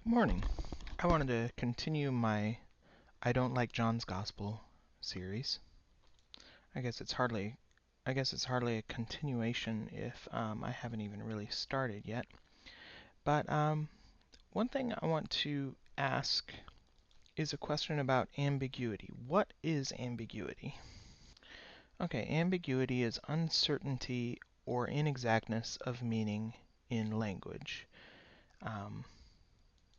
Morning. I wanted to continue my I Don't Like John's Gospel series. I guess it's hardly a continuation if I haven't even really started yet. But one thing I want to ask is a question about ambiguity. What is ambiguity? Okay, ambiguity is uncertainty or inexactness of meaning in language.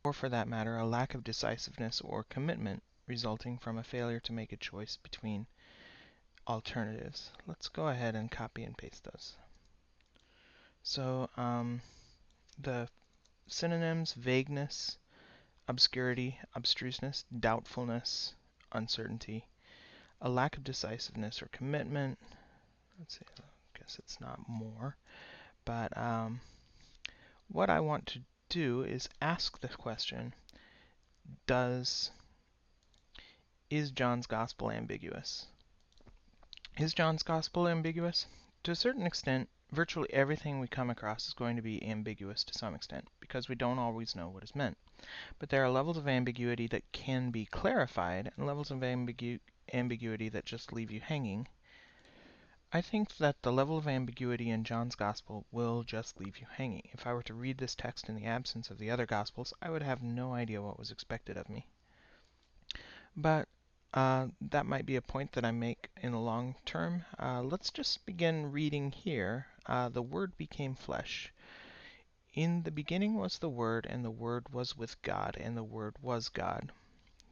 Or for that matter, a lack of decisiveness or commitment resulting from a failure to make a choice between alternatives. Let's go ahead and copy and paste those. So the synonyms: vagueness, obscurity, abstruseness, doubtfulness, uncertainty, a lack of decisiveness or commitment. Let's see, I guess it's not more. But what I want to do is ask the question, is John's Gospel ambiguous? Is John's Gospel ambiguous? To a certain extent, virtually everything we come across is going to be ambiguous to some extent, because we don't always know what is meant. But there are levels of ambiguity that can be clarified, and levels of ambiguity that just leave you hanging. I think that the level of ambiguity in John's Gospel will just leave you hanging. If I were to read this text in the absence of the other Gospels, I would have no idea what was expected of me. But that might be a point that I make in the long term. Let's just begin reading here. The Word became flesh. In the beginning was the Word, and the Word was with God, and the Word was God.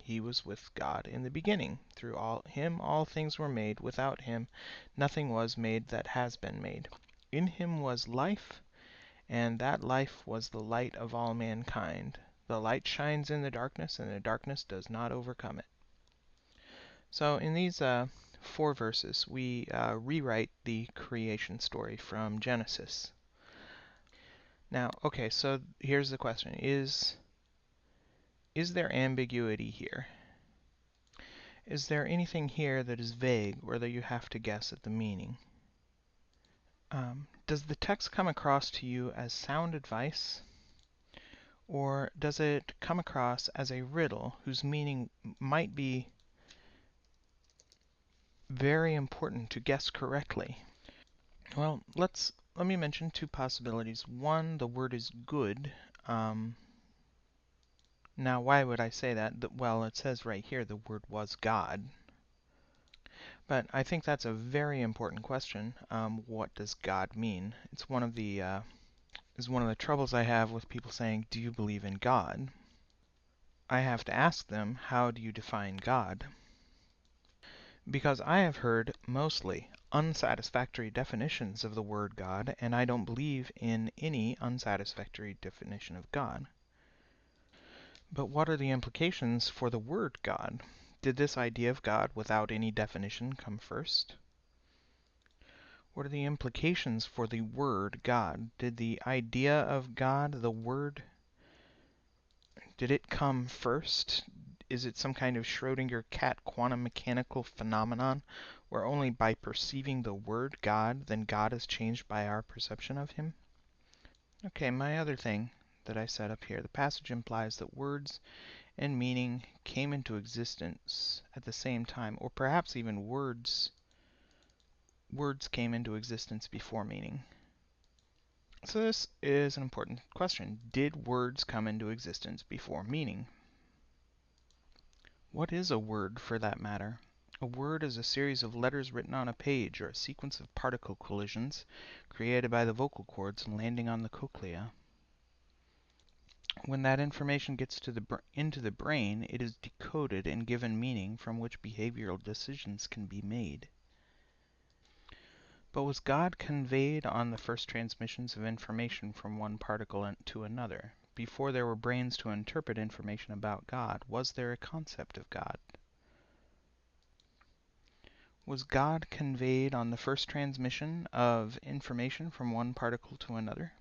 He was with God in the beginning. Through him all things were made. Without him nothing was made that has been made. In him was life, and that life was the light of all mankind. The light shines in the darkness, and the darkness does not overcome it. So in these 4 verses, we rewrite the creation story from Genesis. Now, okay, so here's the question. Is there ambiguity here? Is there anything here that is vague or that you have to guess at the meaning? Does the text come across to you as sound advice? Or does it come across as a riddle whose meaning might be very important to guess correctly? Well, let me mention 2 possibilities. One, the word is good. Now, why would I say that? Well, it says right here the word was God. But I think that's a very important question. What does God mean? It's one of the troubles I have with people saying, "Do you believe in God?" I have to ask them, "How do you define God?" Because I have heard mostly unsatisfactory definitions of the word God, and I don't believe in any unsatisfactory definition of God. But what are the implications for the word God? Did this idea of God without any definition come first? What are the implications for the word God? Did the idea of God, the word, did it come first? Is it some kind of Schrödinger cat quantum mechanical phenomenon where only by perceiving the word God, then God is changed by our perception of him? Okay, my other thing that I set up here, the passage implies that words and meaning came into existence at the same time, or perhaps even words came into existence before meaning. So this is an important question. Did words come into existence before meaning? What is a word, for that matter? A word is a series of letters written on a page, or a sequence of particle collisions created by the vocal cords and landing on the cochlea. When that information gets into the brain, it is decoded and given meaning from which behavioral decisions can be made. But was God conveyed on the first transmissions of information from one particle to another? Before there were brains to interpret information about God, was there a concept of God? Was God conveyed on the first transmission of information from one particle to another?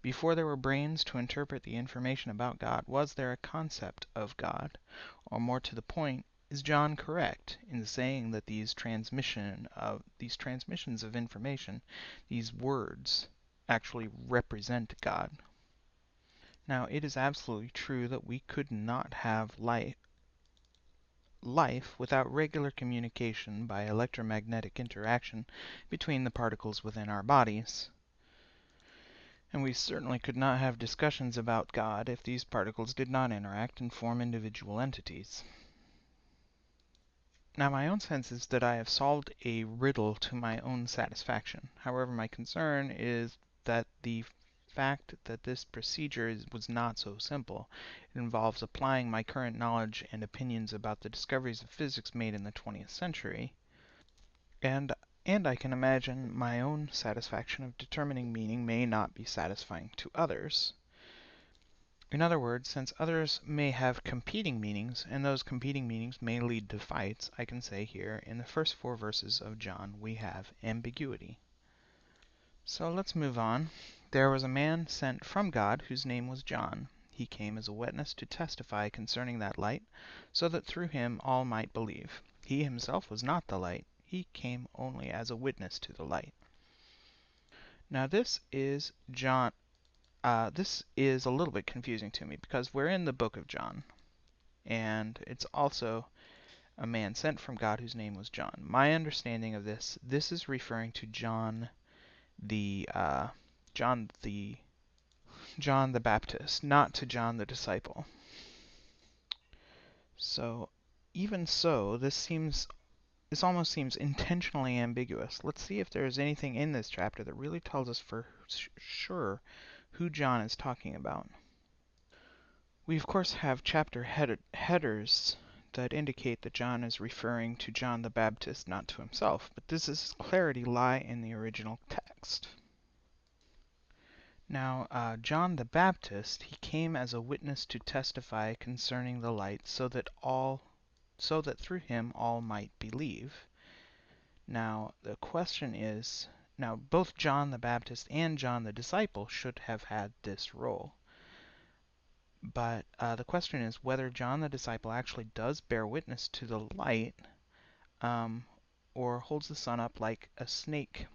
Before there were brains to interpret the information about God, was there a concept of God? Or more to the point, is John correct in saying that these transmissions of information, these words, actually represent God? Now, it is absolutely true that we could not have life without regular communication by electromagnetic interaction between the particles within our bodies. And we certainly could not have discussions about God if these particles did not interact and form individual entities. Now, my own sense is that I have solved a riddle to my own satisfaction. However, my concern is that the fact that this procedure was not so simple. It involves applying my current knowledge and opinions about the discoveries of physics made in the 20th century, and I can imagine my own satisfaction of determining meaning may not be satisfying to others. In other words, since others may have competing meanings, and those competing meanings may lead to fights, I can say here, in the first 4 verses of John, we have ambiguity. So let's move on. There was a man sent from God whose name was John. He came as a witness to testify concerning that light, so that through him all might believe. He himself was not the light. He came only as a witness to the light. Now this is a little bit confusing to me because we're in the book of John, and it's also a man sent from God whose name was John. My understanding of this is referring to John the Baptist, not to John the disciple. So even so, this almost seems intentionally ambiguous. Let's see if there is anything in this chapter that really tells us for sure who John is talking about. We of course have chapter headers that indicate that John is referring to John the Baptist, not to himself, but this clarity lie in the original text. Now, John the Baptist, he came as a witness to testify concerning the light, so that through him all might believe. Now, the question is, now both John the Baptist and John the disciple should have had this role. But the question is whether John the disciple actually does bear witness to the light, or holds the sun up like a snake.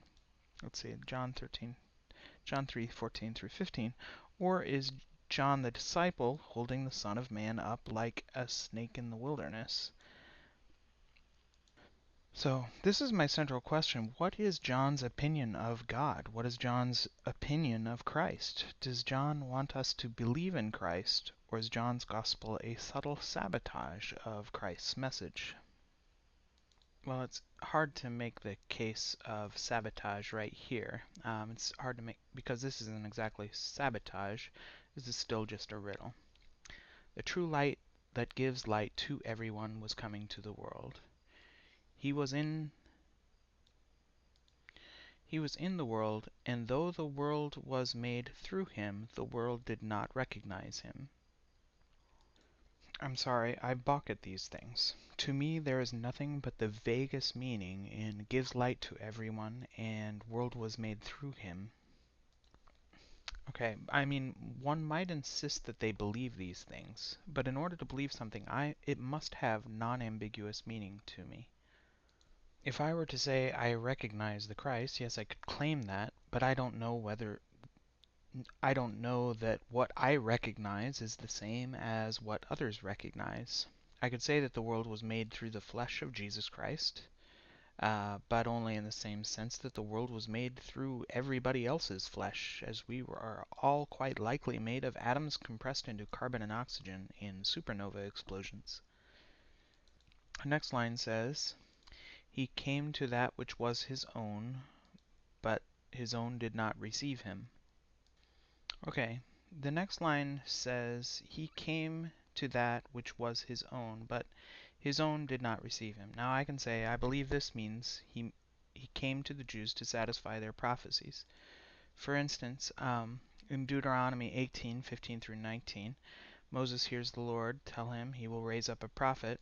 Let's see, John 3:14 through 15. Or is John the disciple holding the Son of Man up like a snake in the wilderness? So this is my central question. What is John's opinion of God? What is John's opinion of Christ? Does John want us to believe in Christ, or is John's gospel a subtle sabotage of Christ's message? Well, it's hard to make the case of sabotage right here. It's hard to make because this isn't exactly sabotage. This is still just a riddle. The true light that gives light to everyone was coming to the world. He was in the world, and though the world was made through him, the world did not recognize him. I'm sorry, I balk at these things. To me, there is nothing but the vaguest meaning in gives light to everyone and world was made through him. Okay, I mean, one might insist that they believe these things, but in order to believe something, it must have non-ambiguous meaning to me. If I were to say I recognize the Christ, yes, I could claim that, but I don't know that what I recognize is the same as what others recognize. I could say that the world was made through the flesh of Jesus Christ, but only in the same sense that the world was made through everybody else's flesh, as we are all quite likely made of atoms compressed into carbon and oxygen in supernova explosions. The next line says, "He came to that which was his own, but his own did not receive him." Okay, the next line says, "He came to that which was his own, but his own did not receive him." Now I can say I believe this means he came to the Jews to satisfy their prophecies. For instance, in Deuteronomy 18:15 through 19, Moses hears the Lord tell him he will raise up a prophet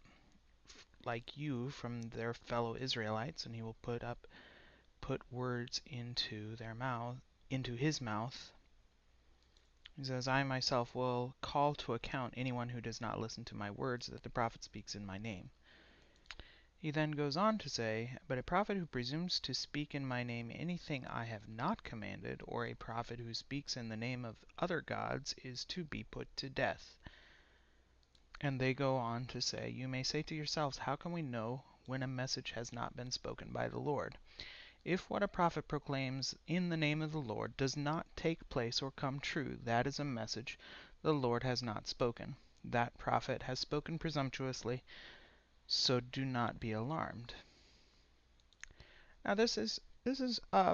like you from their fellow Israelites, and he will put words into his mouth. He says, "I myself will call to account anyone who does not listen to my words that the prophet speaks in my name." He then goes on to say, "But a prophet who presumes to speak in my name anything I have not commanded, or a prophet who speaks in the name of other gods, is to be put to death." And they go on to say, "You may say to yourselves, how can we know when a message has not been spoken by the Lord? If what a prophet proclaims in the name of the Lord does not take place or come true, that is a message the Lord has not spoken. That prophet has spoken presumptuously, so do not be alarmed." Now this is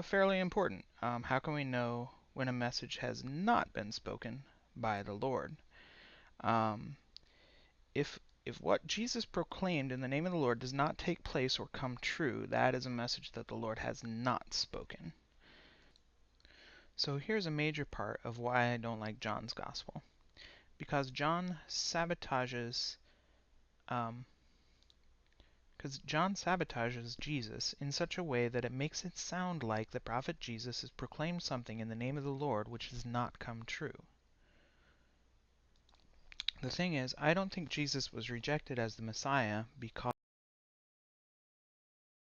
fairly important. How can we know when a message has not been spoken by the Lord? Um, if what Jesus proclaimed in the name of the Lord does not take place or come true, that is a message that the Lord has not spoken. So here's a major part of why I don't like John's Gospel. Because John sabotages Jesus in such a way that it makes it sound like the prophet Jesus has proclaimed something in the name of the Lord which has not come true. The thing is, I don't think Jesus was rejected as the Messiah because